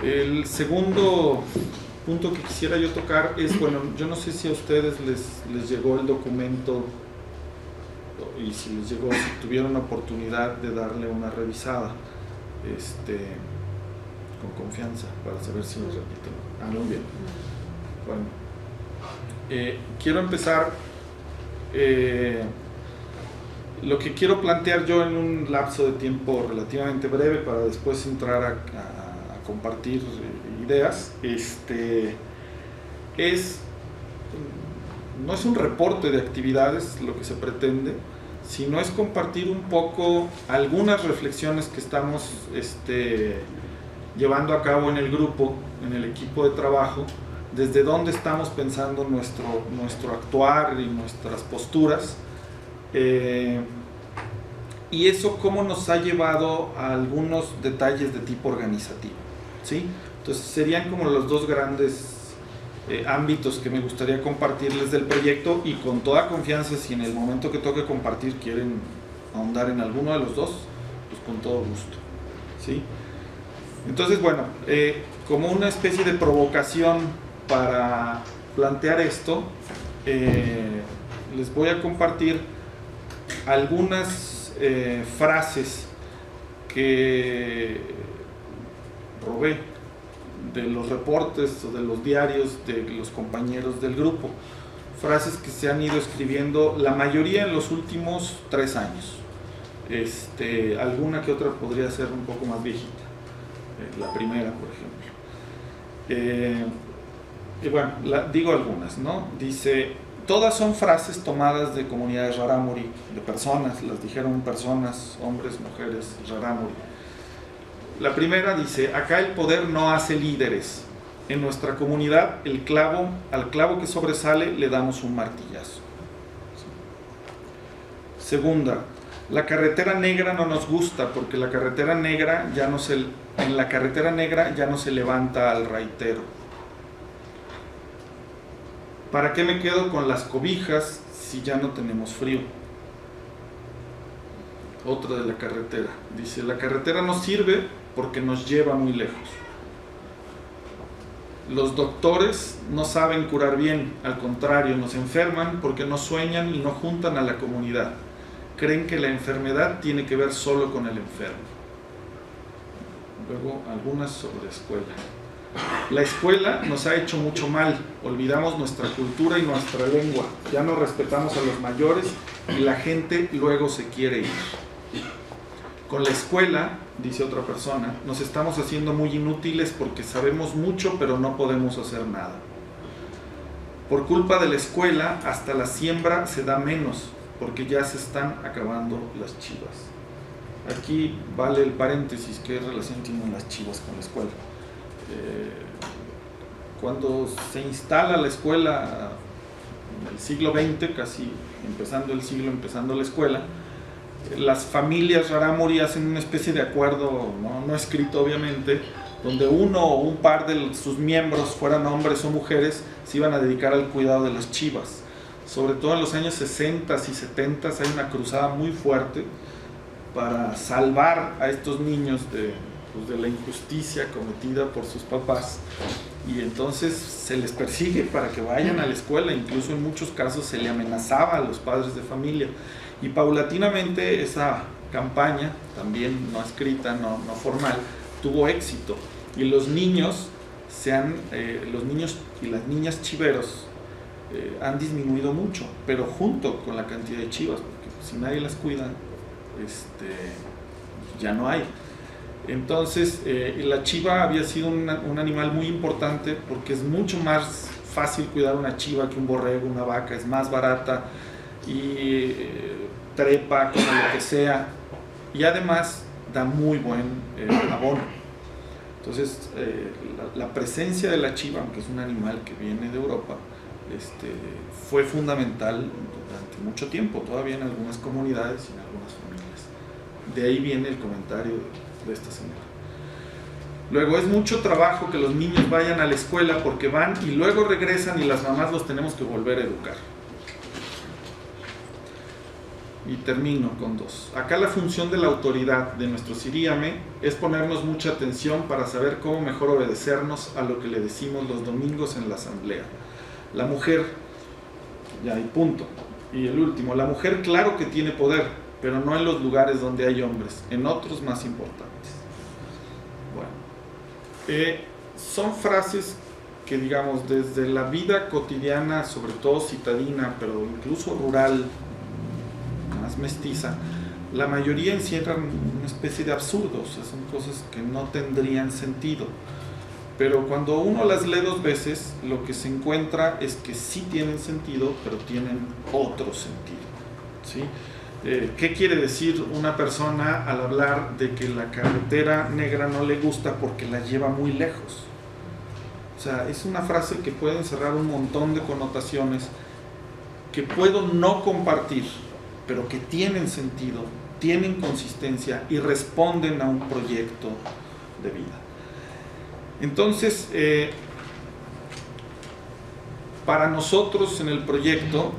El segundo punto que quisiera yo tocar es, bueno, yo no sé si a ustedes les llegó el documento y si les llegó, si tuvieron la oportunidad de darle una revisada con confianza para saber si les repito. Muy bien. Bueno, quiero empezar. Lo que quiero plantear yo en un lapso de tiempo relativamente breve para después entrar a compartir ideas, no es un reporte de actividades lo que se pretende, sino es compartir un poco algunas reflexiones que estamos llevando a cabo en el grupo, en el equipo de trabajo, desde dónde estamos pensando nuestro actuar y nuestras posturas, y eso cómo nos ha llevado a algunos detalles de tipo organizativo, ¿sí? Entonces serían como los dos grandes ámbitos que me gustaría compartirles del proyecto, y con toda confianza, si en el momento que toque compartir quieren ahondar en alguno de los dos, pues con todo gusto, ¿sí? Entonces, bueno, como una especie de provocación para plantear esto, les voy a compartir algunas frases que robé de los reportes o de los diarios de los compañeros del grupo, frases que se han ido escribiendo la mayoría en los últimos 3 años. Alguna que otra podría ser un poco más viejita, la primera, por ejemplo. Y bueno, digo algunas, ¿no? Dice: todas son frases tomadas de comunidades rarámuri, de personas, las dijeron personas, hombres, mujeres, rarámuri. La primera dice: acá el poder no hace líderes. En nuestra comunidad, al clavo que sobresale le damos un martillazo. Segunda: la carretera negra no nos gusta porque en la carretera negra ya no se levanta al raitero. ¿Para qué me quedo con las cobijas si ya no tenemos frío? Otra de la carretera. Dice: la carretera nos sirve porque nos lleva muy lejos. Los doctores no saben curar bien, al contrario, nos enferman porque no sueñan y no juntan a la comunidad. Creen que la enfermedad tiene que ver solo con el enfermo. Luego, algunas sobre escuela. La escuela nos ha hecho mucho mal, olvidamos nuestra cultura y nuestra lengua, ya no respetamos a los mayores y la gente luego se quiere ir. Con la escuela, dice otra persona, nos estamos haciendo muy inútiles porque sabemos mucho pero no podemos hacer nada. Por culpa de la escuela, hasta la siembra se da menos porque ya se están acabando las chivas. Aquí vale el paréntesis: ¿qué relación tienen las chivas con la escuela? Cuando se instala la escuela en el siglo XX, casi empezando el siglo, empezando la escuela, las familias rarámuri hacen una especie de acuerdo, no escrito obviamente, donde uno o un par de sus miembros, fueran hombres o mujeres, se iban a dedicar al cuidado de las chivas. Sobre todo en los años 60 y 70 hay una cruzada muy fuerte para salvar a estos niños de la injusticia cometida por sus papás, y entonces se les persigue para que vayan a la escuela. Incluso en muchos casos se le amenazaba a los padres de familia, y paulatinamente esa campaña, también no escrita, no formal, tuvo éxito, y los niños y las niñas chiveros han disminuido mucho, pero junto con la cantidad de chivas, porque si nadie las cuida, ya no hay. Entonces, la chiva había sido un animal muy importante porque es mucho más fácil cuidar una chiva que un borrego, una vaca, es más barata y trepa, como lo que sea, y además da muy buen abono. Entonces, la presencia de la chiva, aunque es un animal que viene de Europa, fue fundamental durante mucho tiempo, todavía en algunas comunidades y en algunas familias. De ahí viene el comentario de esta señora. Luego, es mucho trabajo que los niños vayan a la escuela porque van y luego regresan y las mamás los tenemos que volver a educar. y termino con 2. Acá la función de la autoridad de nuestro Siríame es ponernos mucha atención para saber cómo mejor obedecernos a lo que le decimos los domingos en la asamblea. La mujer, ya y punto. Y el último, la mujer claro que tiene poder, pero no en los lugares donde hay hombres, en otros más importantes. Bueno, son frases que, digamos, desde la vida cotidiana, sobre todo citadina, pero incluso rural, más mestiza, la mayoría encierran una especie de absurdos, o sea, son cosas que no tendrían sentido. Pero cuando uno las lee 2 veces, lo que se encuentra es que sí tienen sentido, pero tienen otro sentido, ¿sí? ¿Qué quiere decir una persona al hablar de que la carretera negra no le gusta porque la lleva muy lejos? O sea, es una frase que puede encerrar un montón de connotaciones que puedo no compartir, pero que tienen sentido, tienen consistencia y responden a un proyecto de vida. Entonces, para nosotros en el proyecto,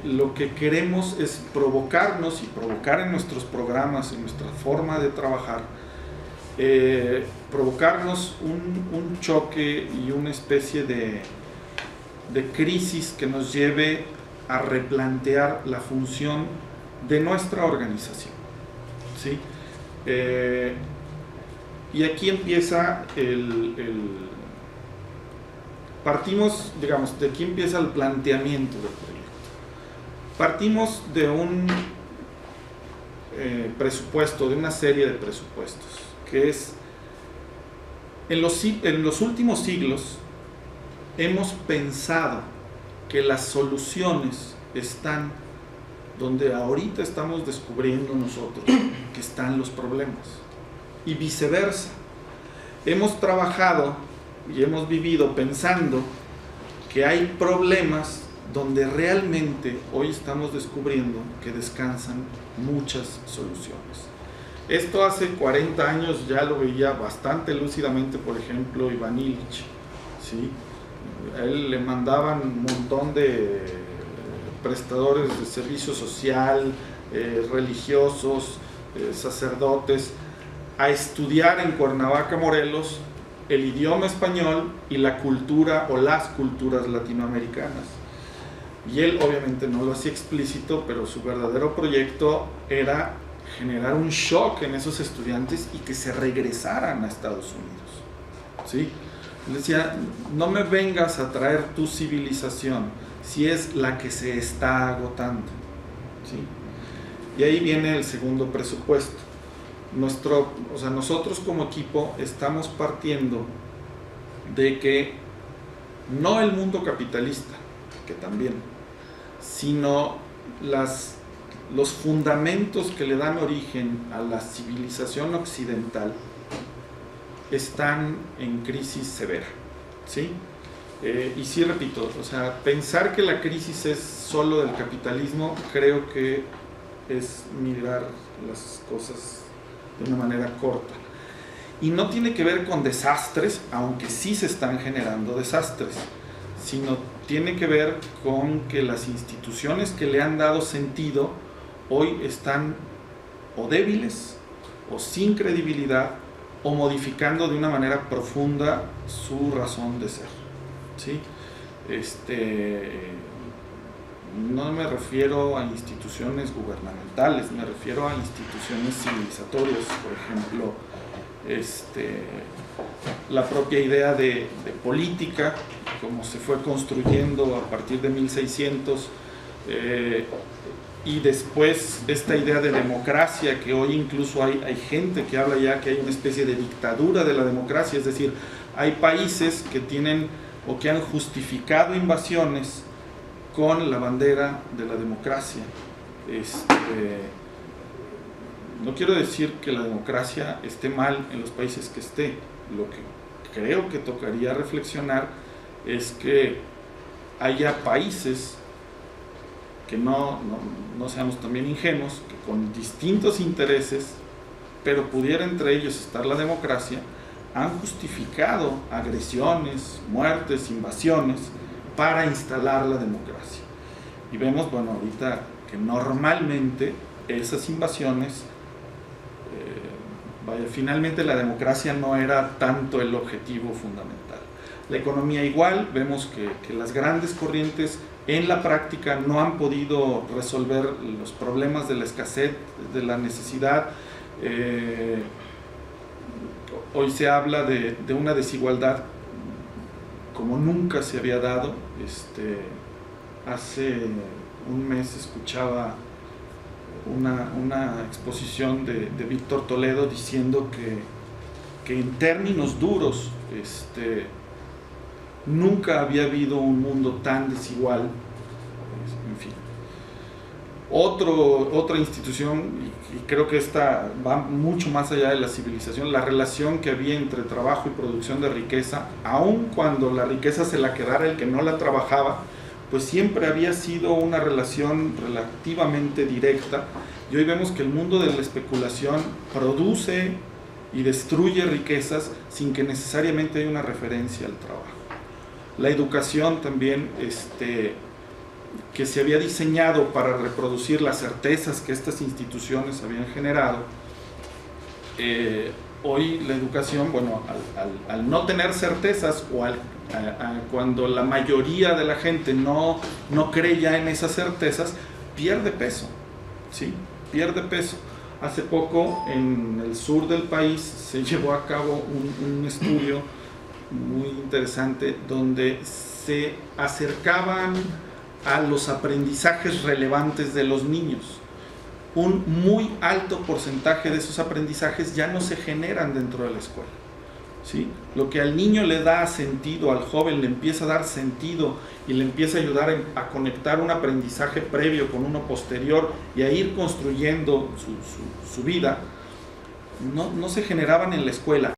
lo que queremos es provocarnos y provocar en nuestros programas, en nuestra forma de trabajar, provocarnos un choque y una especie de crisis que nos lleve a replantear la función de nuestra organización, ¿sí? Y aquí empieza partimos, digamos, de aquí empieza el planteamiento del proyecto. Partimos de un presupuesto, de una serie de presupuestos, que es, en los últimos siglos hemos pensado que las soluciones están donde ahorita estamos descubriendo nosotros que están los problemas. Y viceversa, hemos trabajado y hemos vivido pensando que hay problemas donde realmente hoy estamos descubriendo que descansan muchas soluciones. Esto hace 40 años ya lo veía bastante lúcidamente, por ejemplo, Iván Illich, ¿sí? A él le mandaban un montón de prestadores de servicio social, religiosos, sacerdotes, a estudiar en Cuernavaca, Morelos, el idioma español y la cultura o las culturas latinoamericanas. Y él obviamente no lo hacía explícito, pero su verdadero proyecto era generar un shock en esos estudiantes y que se regresaran a Estados Unidos, ¿sí? Él decía, no me vengas a traer tu civilización si es la que se está agotando, ¿sí? Y ahí viene el segundo presupuesto. Nosotros como equipo estamos partiendo de que no el mundo capitalista, que también, sino los fundamentos que le dan origen a la civilización occidental están en crisis severa, ¿sí? Y sí, repito, o sea, pensar que la crisis es solo del capitalismo, creo que es mirar las cosas de una manera corta. Y no tiene que ver con desastres, aunque sí se están generando desastres, sino tiene que ver con que las instituciones que le han dado sentido hoy están o débiles, o sin credibilidad, o modificando de una manera profunda su razón de ser, ¿sí? No me refiero a instituciones gubernamentales, me refiero a instituciones civilizatorias, por ejemplo, la propia idea de política, como se fue construyendo a partir de 1600, y después esta idea de democracia, que hoy incluso hay gente que habla ya que hay una especie de dictadura de la democracia, es decir, hay países que tienen o que han justificado invasiones con la bandera de la democracia. No quiero decir que la democracia esté mal en los países que esté. Lo que creo que tocaría reflexionar es que haya países que no seamos también ingenuos, que con distintos intereses, pero pudiera entre ellos estar la democracia, han justificado agresiones, muertes, invasiones para instalar la democracia. Y vemos, bueno, ahorita que normalmente esas invasiones, finalmente la democracia no era tanto el objetivo fundamental. La economía igual, vemos que las grandes corrientes en la práctica no han podido resolver los problemas de la escasez, de la necesidad. Hoy se habla de una desigualdad como nunca se había dado. Hace un mes escuchaba una exposición de Víctor Toledo diciendo que en términos duros nunca había habido un mundo tan desigual. En fin, otra institución, y creo que esta va mucho más allá de la civilización, la relación que había entre trabajo y producción de riqueza, aun cuando la riqueza se la quedara el que no la trabajaba, pues siempre había sido una relación relativamente directa. Y hoy vemos que el mundo de la especulación produce y destruye riquezas sin que necesariamente haya una referencia al trabajo. La educación también, que se había diseñado para reproducir las certezas que estas instituciones habían generado, hoy la educación, bueno, al no tener certezas o cuando la mayoría de la gente no cree ya en esas certezas, pierde peso, ¿sí? Pierde peso. Hace poco en el sur del país se llevó a cabo un estudio muy interesante donde se acercaban a los aprendizajes relevantes de los niños. Un muy alto porcentaje de esos aprendizajes ya no se generan dentro de la escuela, ¿sí? Lo que al niño le da sentido, al joven le empieza a dar sentido y le empieza a ayudar a conectar un aprendizaje previo con uno posterior y a ir construyendo su vida, no se generaban en la escuela.